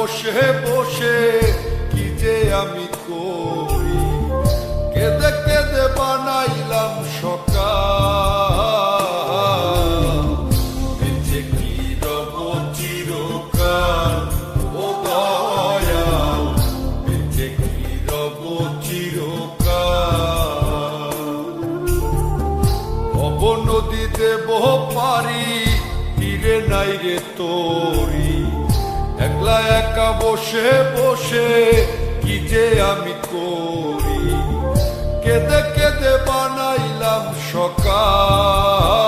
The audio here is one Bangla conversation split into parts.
বসে বসে কি যে আমি করি, কেঁদে কেঁদে বানাইলাম সকাল। বেঁচে কি রব চিরকাল ও দয়াল, বেঁচে কি রব চিরকাল। ভব নদী দেব পারি, তীরে নাই রে তোরি, একলা একা বসে বসে কি যে আমি করি, কেঁদে কেঁদে বানাইলাম সকাল।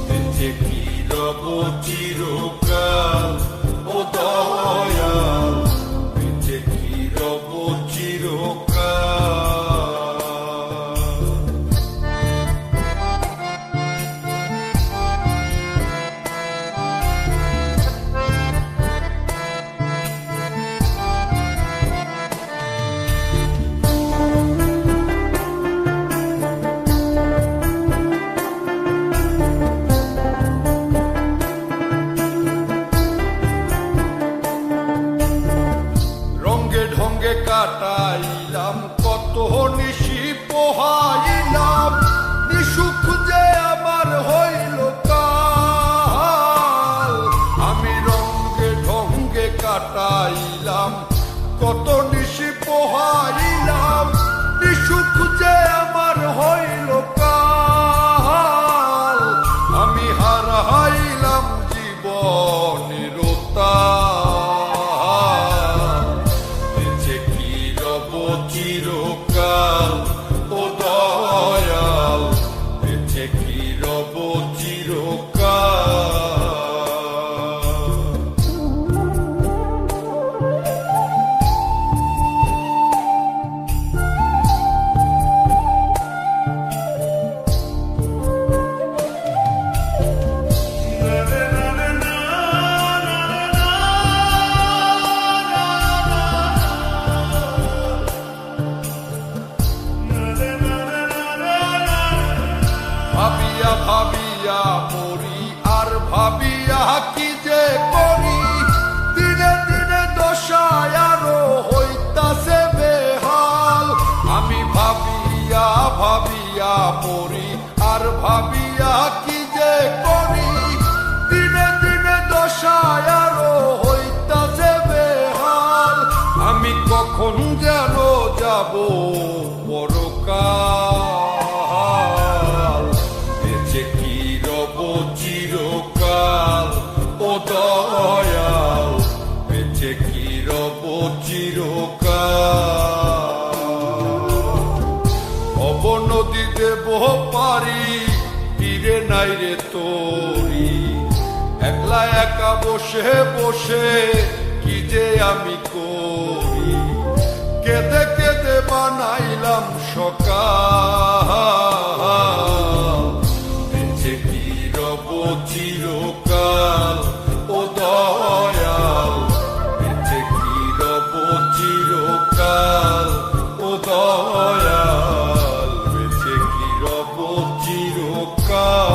বেঁচে কি রব চিরকাল ও দয়াল, বেঁচে কি রব চিরকাল। কাটাইলাম কত নিশি পোহাইলাম, নিশুক যে আমার হইল কাল। আমি রঙ্গে ঢঙ্গে কাটাইলাম কত নিশি পোহাইলাম, নিশুক যে আমার হইল কাল। আমি হারাইলাম জীবনের চিরকাল ও দয়াল, বেঁচে কি রব চিরকাল। ভাবিয়া ভাবিয়া মরি আর ভাবিয়া কি যে করি, দিনে দিনে দশায় আরো হইতাছে বেহাল। আমি ভাবিয়া ভাবিয়া মরি আর ভাবিয়া কি যে করি, দিনে দিনে দশায় আরো হইতাছে বেহাল। আমি কখন যেন যাব পরকাল, বেঁচে কি রব চিরকাল ও দয়াল, বেঁচে কি রব চিরকাল। ভব নদী দেব পারি, তীরে নাই রে তোরি, একলা একা বসে বসে কি যে আমি করি, কেঁদে কেঁদে বানাইলাম সকাল। বেঁচে কি রব চিরকাল ও দয়াল, বেঁচে কি রব চিরকাল ও দয়াল, বেঁচে কি রব চিরকাল।